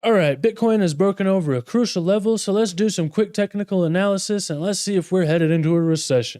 Alright, Bitcoin has broken over a crucial level, so let's do some quick technical analysis and let's see if we're headed into a recession.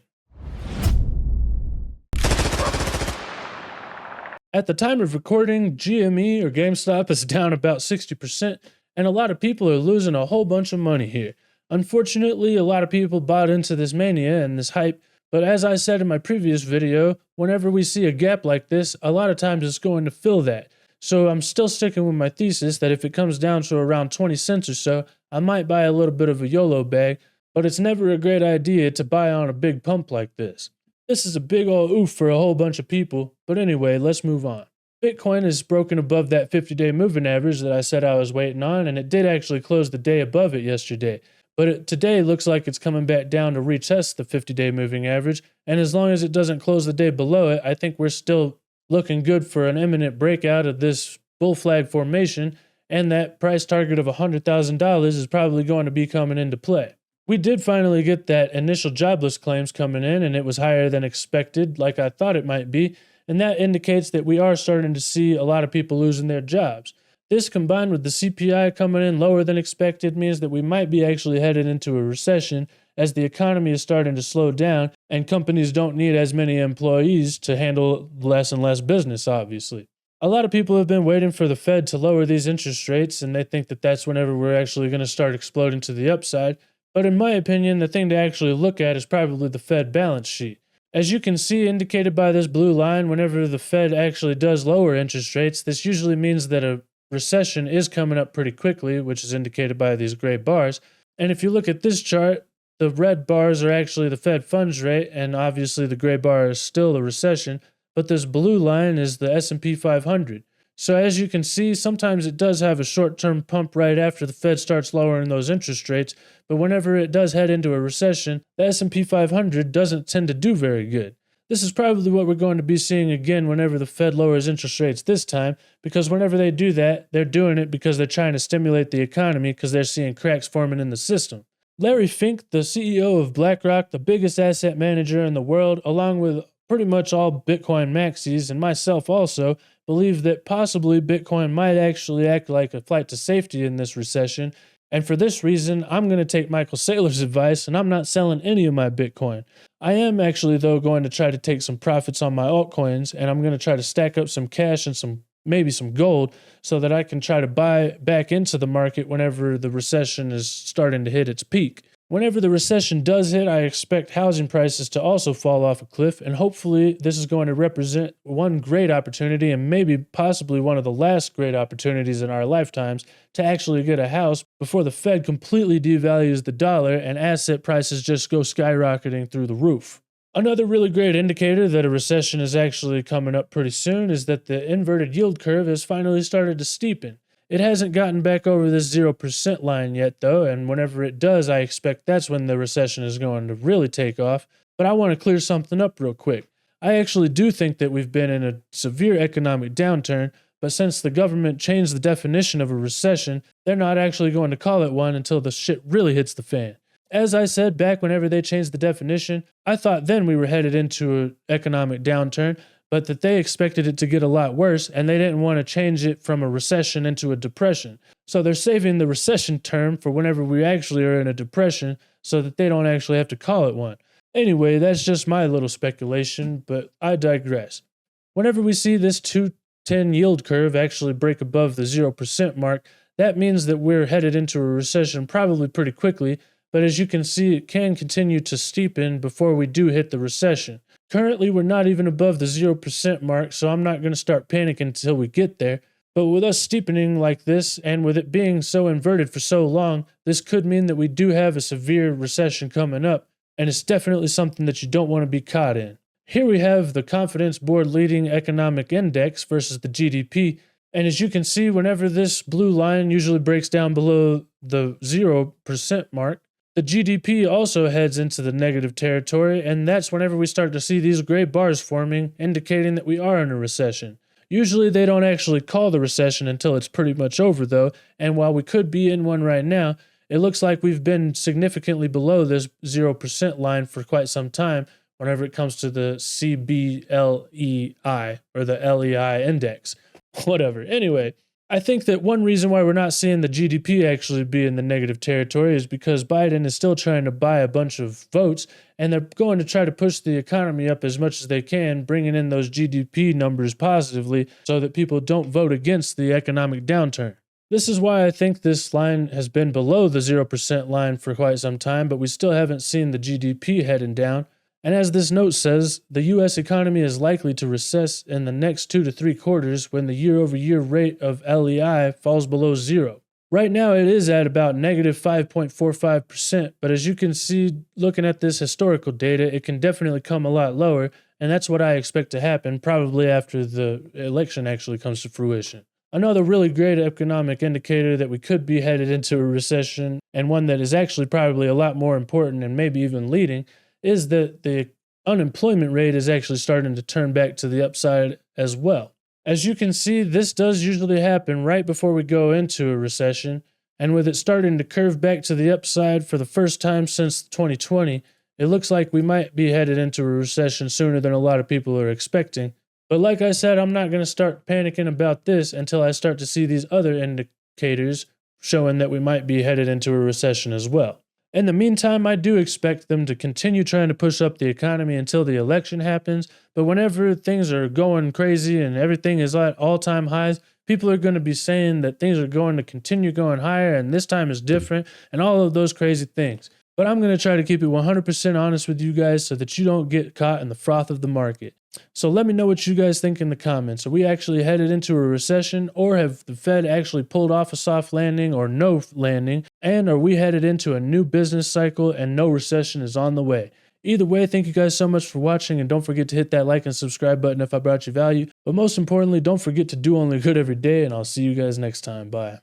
At the time of recording, GME or GameStop is down about 60%, and a lot of people are losing a whole bunch of money here. Unfortunately, a lot of people bought into this mania and this hype, but as I said in my previous video, whenever we see a gap like this, a lot of times it's going to fill that. So I'm still sticking with my thesis that if it comes down to around 20 cents or so, I might buy a little bit of a YOLO bag, but it's never a great idea to buy on a big pump like this. This is a big ol' oof for a whole bunch of people, but anyway, let's move on. Bitcoin is broken above that 50-day moving average that I said I was waiting on, and it did actually close the day above it yesterday. But today looks like it's coming back down to retest the 50-day moving average, and as long as it doesn't close the day below it, I think we're still looking good for an imminent breakout of this bull flag formation, and that price target of $100,000 is probably going to be coming into play. We did finally get that initial jobless claims coming in, and it was higher than expected, like I thought it might be, and that indicates that we are starting to see a lot of people losing their jobs. This, combined with the CPI coming in lower than expected, means that we might be actually headed into a recession, as the economy is starting to slow down and companies don't need as many employees to handle less and less business, obviously. A lot of people have been waiting for the Fed to lower these interest rates, and they think that that's whenever we're actually going to start exploding to the upside. But in my opinion, the thing to actually look at is probably the Fed balance sheet. As you can see indicated by this blue line, whenever the Fed actually does lower interest rates, this usually means that a recession is coming up pretty quickly, which is indicated by these gray bars. And if you look at this chart, the red bars are actually the Fed funds rate, and obviously the gray bar is still the recession, but this blue line is the S&P 500. So as you can see, sometimes it does have a short-term pump right after the Fed starts lowering those interest rates, but whenever it does head into a recession, the S&P 500 doesn't tend to do very good. This is probably what we're going to be seeing again whenever the Fed lowers interest rates this time, because whenever they do that, they're doing it because they're trying to stimulate the economy because they're seeing cracks forming in the system. Larry Fink, the CEO of BlackRock, the biggest asset manager in the world, along with pretty much all Bitcoin maxis, and myself also, believe that possibly Bitcoin might actually act like a flight to safety in this recession. And for this reason, I'm going to take Michael Saylor's advice, and I'm not selling any of my Bitcoin. I am actually, though, going to try to take some profits on my altcoins, and I'm going to try to stack up some cash and maybe some gold so that I can try to buy back into the market whenever the recession is starting to hit its peak. Whenever the recession does hit, I expect housing prices to also fall off a cliff, and hopefully this is going to represent one great opportunity, and maybe possibly one of the last great opportunities in our lifetimes, to actually get a house before the Fed completely devalues the dollar and asset prices just go skyrocketing through the roof. Another really great indicator that a recession is actually coming up pretty soon is that the inverted yield curve has finally started to steepen. It hasn't gotten back over this 0% line yet, though, and whenever it does, I expect that's when the recession is going to really take off. But I want to clear something up real quick. I actually do think that we've been in a severe economic downturn, but since the government changed the definition of a recession, they're not actually going to call it one until the shit really hits the fan. As I said back whenever they changed the definition, I thought then we were headed into an economic downturn, but that they expected it to get a lot worse, and they didn't want to change it from a recession into a depression. So they're saving the recession term for whenever we actually are in a depression so that they don't actually have to call it one. Anyway, that's just my little speculation, but I digress. Whenever we see this 210 yield curve actually break above the 0% mark, that means that we're headed into a recession probably pretty quickly, but as you can see, it can continue to steepen before we do hit the recession. Currently, we're not even above the 0% mark, so I'm not going to start panicking until we get there. But with us steepening like this, and with it being so inverted for so long, this could mean that we do have a severe recession coming up, and it's definitely something that you don't want to be caught in. Here we have the Confidence Board leading economic index versus the GDP, and as you can see, whenever this blue line usually breaks down below the 0% mark, the GDP also heads into the negative territory, and that's whenever we start to see these gray bars forming, indicating that we are in a recession. Usually they don't actually call the recession until it's pretty much over, though, and while we could be in one right now, it looks like we've been significantly below this 0% line for quite some time whenever it comes to the CBLEI, or the LEI index. Whatever. Anyway, I think that one reason why we're not seeing the GDP actually be in the negative territory is because Biden is still trying to buy a bunch of votes, and they're going to try to push the economy up as much as they can, bringing in those GDP numbers positively so that people don't vote against the economic downturn. This is why I think this line has been below the 0% line for quite some time, but we still haven't seen the GDP heading down. And as this note says, the US economy is likely to recess in the next 2 to 3 quarters when the year-over-year rate of LEI falls below zero. Right now it is at about negative 5.45%, but as you can see looking at this historical data, it can definitely come a lot lower, and that's what I expect to happen probably after the election actually comes to fruition. Another really great economic indicator that we could be headed into a recession, and one that is actually probably a lot more important and maybe even leading, is that the unemployment rate is actually starting to turn back to the upside as well. As you can see, this does usually happen right before we go into a recession, and with it starting to curve back to the upside for the first time since 2020, it looks like we might be headed into a recession sooner than a lot of people are expecting. But like I said, I'm not going to start panicking about this until I start to see these other indicators showing that we might be headed into a recession as well. In the meantime, I do expect them to continue trying to push up the economy until the election happens, but whenever things are going crazy and everything is at all-time highs, people are going to be saying that things are going to continue going higher and this time is different and all of those crazy things. But I'm going to try to keep it 100% honest with you guys so that you don't get caught in the froth of the market. So let me know what you guys think in the comments. Are we actually headed into a recession, or have the Fed actually pulled off a soft landing or no landing? And are we headed into a new business cycle and no recession is on the way? Either way, thank you guys so much for watching, and don't forget to hit that like and subscribe button if I brought you value. But most importantly, don't forget to do only good every day, and I'll see you guys next time. Bye.